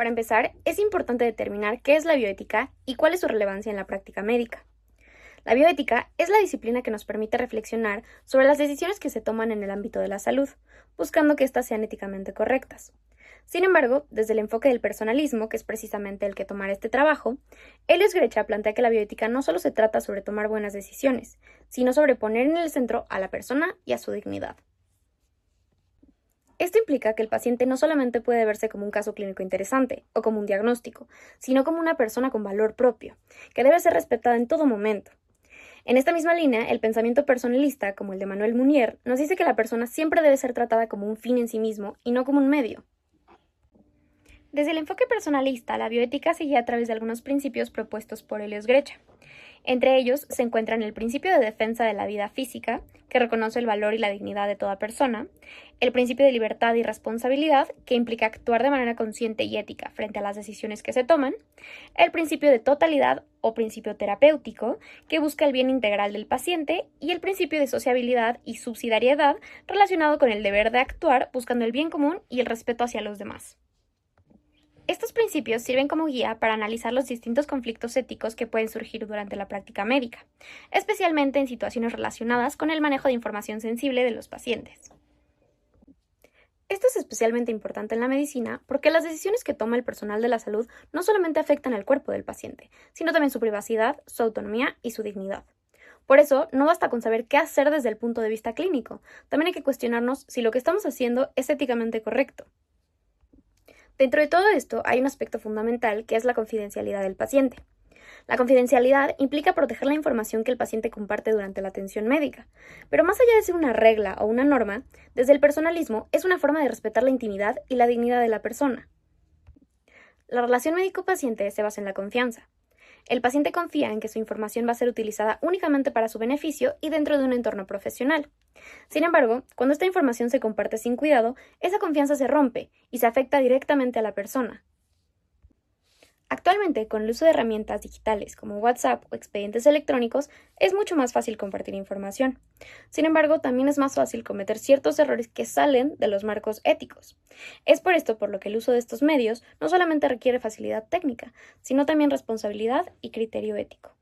Para empezar, es importante determinar qué es la bioética y cuál es su relevancia en la práctica médica. La bioética es la disciplina que nos permite reflexionar sobre las decisiones que se toman en el ámbito de la salud, buscando que éstas sean éticamente correctas. Sin embargo, desde el enfoque del personalismo, que es precisamente el que tomará este trabajo, Helios Grecha plantea que la bioética no solo se trata sobre tomar buenas decisiones, sino sobre poner en el centro a la persona y a su dignidad. Esto implica que el paciente no solamente puede verse como un caso clínico interesante o como un diagnóstico, sino como una persona con valor propio, que debe ser respetada en todo momento. En esta misma línea, el pensamiento personalista, como el de Manuel Munier, nos dice que la persona siempre debe ser tratada como un fin en sí mismo y no como un medio. Desde el enfoque personalista, la bioética se guía a través de algunos principios propuestos por Helios Grecha. Entre ellos se encuentran el principio de defensa de la vida física, que reconoce el valor y la dignidad de toda persona, el principio de libertad y responsabilidad, que implica actuar de manera consciente y ética frente a las decisiones que se toman, el principio de totalidad o principio terapéutico, que busca el bien integral del paciente, y el principio de sociabilidad y subsidiariedad, relacionado con el deber de actuar buscando el bien común y el respeto hacia los demás. Estos principios sirven como guía para analizar los distintos conflictos éticos que pueden surgir durante la práctica médica, especialmente en situaciones relacionadas con el manejo de información sensible de los pacientes. Esto es especialmente importante en la medicina porque las decisiones que toma el personal de la salud no solamente afectan al cuerpo del paciente, sino también su privacidad, su autonomía y su dignidad. Por eso, no basta con saber qué hacer desde el punto de vista clínico, también hay que cuestionarnos si lo que estamos haciendo es éticamente correcto. Dentro de todo esto hay un aspecto fundamental que es la confidencialidad del paciente. La confidencialidad implica proteger la información que el paciente comparte durante la atención médica, pero más allá de ser una regla o una norma, desde el personalismo es una forma de respetar la intimidad y la dignidad de la persona. La relación médico-paciente se basa en la confianza. El paciente confía en que su información va a ser utilizada únicamente para su beneficio y dentro de un entorno profesional. Sin embargo, cuando esta información se comparte sin cuidado, esa confianza se rompe y se afecta directamente a la persona. Actualmente, con el uso de herramientas digitales como WhatsApp o expedientes electrónicos, es mucho más fácil compartir información. Sin embargo, también es más fácil cometer ciertos errores que salen de los marcos éticos. Es por esto por lo que el uso de estos medios no solamente requiere facilidad técnica, sino también responsabilidad y criterio ético.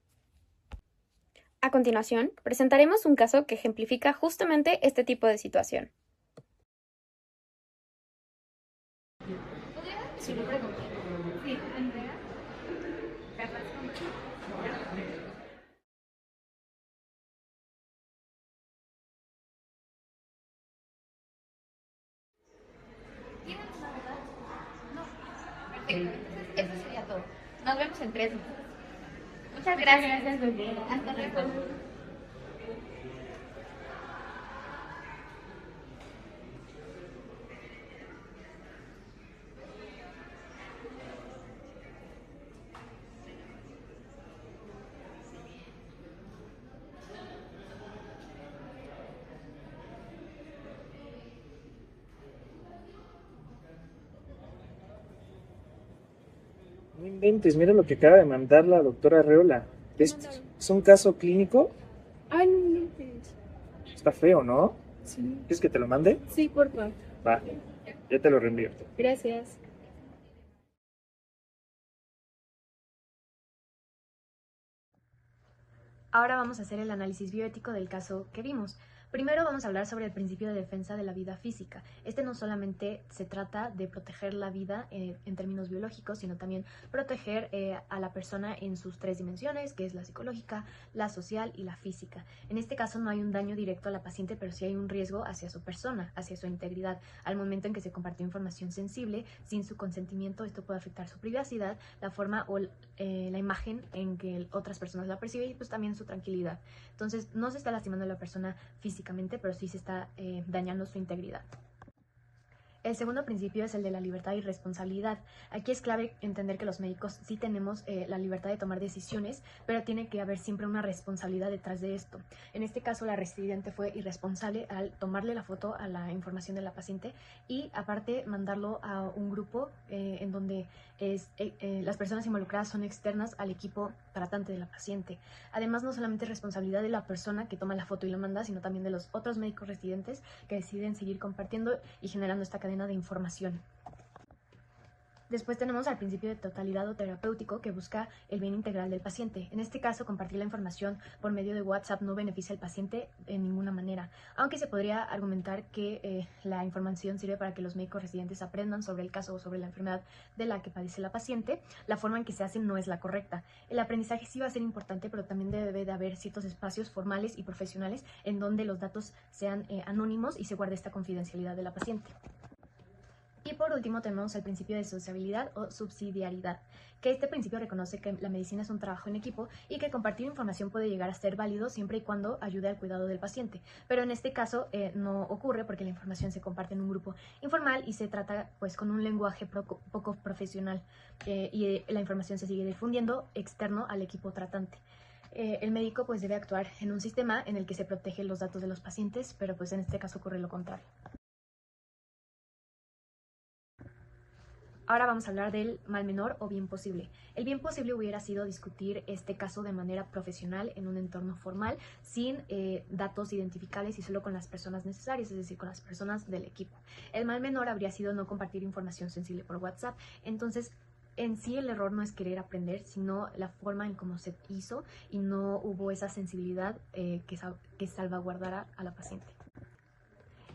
A continuación, presentaremos un caso que ejemplifica justamente este tipo de situación. Su nombre completo. Sí, Andrea Carrasco. ¿Tienes una verdad? No. Perfecto. Entonces, eso sería todo. Nos vemos en 3 minutos. Muchas gracias. Gracias, bebé. Hasta luego. No inventes, mira lo que acaba de mandar la doctora Arreola. ¿Es un caso clínico? Ay, no inventes. Está feo, ¿no? Sí. ¿Quieres que te lo mande? Sí, por favor. Va, ya te lo reenvío. Gracias. Ahora vamos a hacer el análisis bioético del caso que vimos. Primero vamos a hablar sobre el principio de defensa de la vida física. Este no solamente se trata de proteger la vida en términos biológicos, sino también proteger a la persona en sus 3 dimensiones, que es la psicológica, la social y la física. En este caso no hay un daño directo a la paciente, pero sí hay un riesgo hacia su persona, hacia su integridad. Al momento en que se compartió información sensible, sin su consentimiento, esto puede afectar su privacidad, la forma o la imagen en que otras personas la perciben y pues también su tranquilidad. Entonces no se está lastimando a la persona físicamente, pero sí se está dañando su integridad. El segundo principio es el de la libertad y responsabilidad. Aquí es clave entender que los médicos sí tenemos la libertad de tomar decisiones, pero tiene que haber siempre una responsabilidad detrás de esto. En este caso, la residente fue irresponsable al tomarle la foto a la información de la paciente y aparte mandarlo a un grupo en donde las personas involucradas son externas al equipo tratante de la paciente. Además, no solamente es responsabilidad de la persona que toma la foto y la manda, sino también de los otros médicos residentes que deciden seguir compartiendo y generando esta cadena de información. Después tenemos al principio de totalidad o terapéutico, que busca el bien integral del paciente. En este caso, compartir la información por medio de WhatsApp no beneficia al paciente en ninguna manera, aunque se podría argumentar que la información sirve para que los médicos residentes aprendan sobre el caso o sobre la enfermedad de la que padece la paciente. La forma en que se hace no es la correcta. El aprendizaje sí va a ser importante, pero también debe de haber ciertos espacios formales y profesionales en donde los datos sean anónimos y se guarde esta confidencialidad de la paciente. Y por último tenemos el principio de sociabilidad o subsidiariedad, que este principio reconoce que la medicina es un trabajo en equipo y que compartir información puede llegar a ser válido siempre y cuando ayude al cuidado del paciente. Pero en este caso no ocurre porque la información se comparte en un grupo informal y se trata pues con un lenguaje poco profesional y la información se sigue difundiendo externo al equipo tratante. El médico pues debe actuar en un sistema en el que se protegen los datos de los pacientes, pero pues en este caso ocurre lo contrario. Ahora vamos a hablar del mal menor o bien posible. El bien posible hubiera sido discutir este caso de manera profesional en un entorno formal, sin datos identificables y solo con las personas necesarias, es decir, con las personas del equipo. El mal menor habría sido no compartir información sensible por WhatsApp. Entonces, en sí el error no es querer aprender, sino la forma en cómo se hizo y no hubo esa sensibilidad que salvaguardara a la paciente.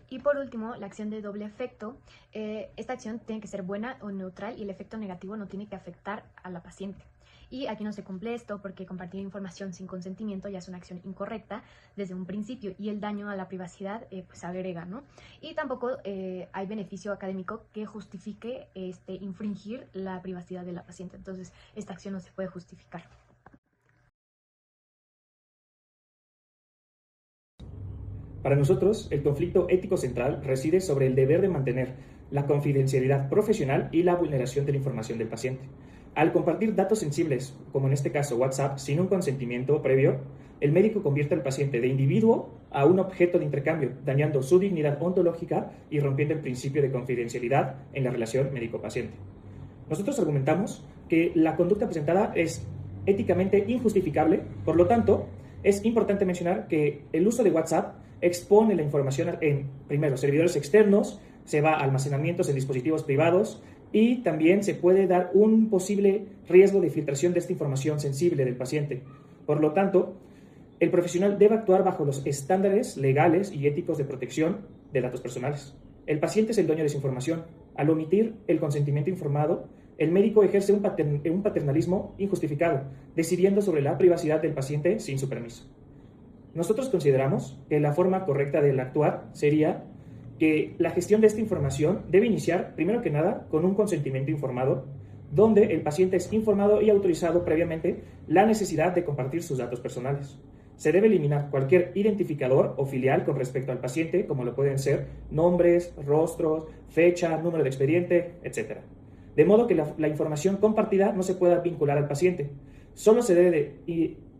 Y por último, la acción de doble efecto. Esta acción tiene que ser buena o neutral y el efecto negativo no tiene que afectar a la paciente. Y aquí no se cumple esto porque compartir información sin consentimiento ya es una acción incorrecta desde un principio y el daño a la privacidad pues agrega, ¿no? Y tampoco hay beneficio académico que justifique infringir la privacidad de la paciente. Entonces, esta acción no se puede justificar. Para nosotros, el conflicto ético central reside sobre el deber de mantener la confidencialidad profesional y la vulneración de la información del paciente. Al compartir datos sensibles, como en este caso WhatsApp, sin un consentimiento previo, el médico convierte al paciente de individuo a un objeto de intercambio, dañando su dignidad ontológica y rompiendo el principio de confidencialidad en la relación médico-paciente. Nosotros argumentamos que la conducta presentada es éticamente injustificable, por lo tanto, es importante mencionar que el uso de WhatsApp expone la información en, primero, servidores externos, se va a almacenamientos en dispositivos privados y también se puede dar un posible riesgo de filtración de esta información sensible del paciente. Por lo tanto, el profesional debe actuar bajo los estándares legales y éticos de protección de datos personales. El paciente es el dueño de esa información. Al omitir el consentimiento informado, el médico ejerce un paternalismo injustificado, decidiendo sobre la privacidad del paciente sin su permiso. Nosotros consideramos que la forma correcta de actuar sería que la gestión de esta información debe iniciar, primero que nada, con un consentimiento informado, donde el paciente es informado y autorizado previamente la necesidad de compartir sus datos personales. Se debe eliminar cualquier identificador o filial con respecto al paciente, como lo pueden ser nombres, rostros, fecha, número de expediente, etc. De modo que la información compartida no se pueda vincular al paciente. Solo se debe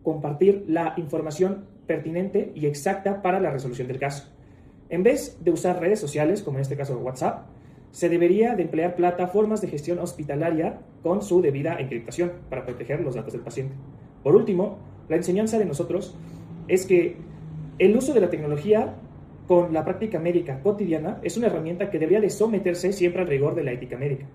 compartir la información pertinente y exacta para la resolución del caso. En vez de usar redes sociales, como en este caso WhatsApp, se debería de emplear plataformas de gestión hospitalaria con su debida encriptación para proteger los datos del paciente. Por último, la enseñanza de nosotros es que el uso de la tecnología con la práctica médica cotidiana es una herramienta que debería de someterse siempre al rigor de la ética médica.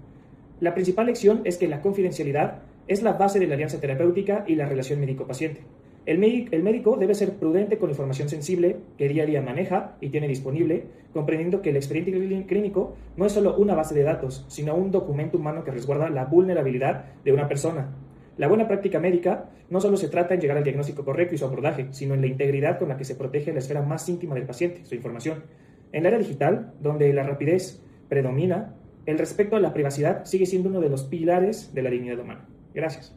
La principal lección es que la confidencialidad es la base de la alianza terapéutica y la relación médico-paciente. El médico debe ser prudente con la información sensible que día a día maneja y tiene disponible, comprendiendo que el expediente clínico no es solo una base de datos, sino un documento humano que resguarda la vulnerabilidad de una persona. La buena práctica médica no solo se trata en llegar al diagnóstico correcto y su abordaje, sino en la integridad con la que se protege la esfera más íntima del paciente, su información. En la era digital, donde la rapidez predomina, el respeto a la privacidad sigue siendo uno de los pilares de la dignidad humana. Gracias.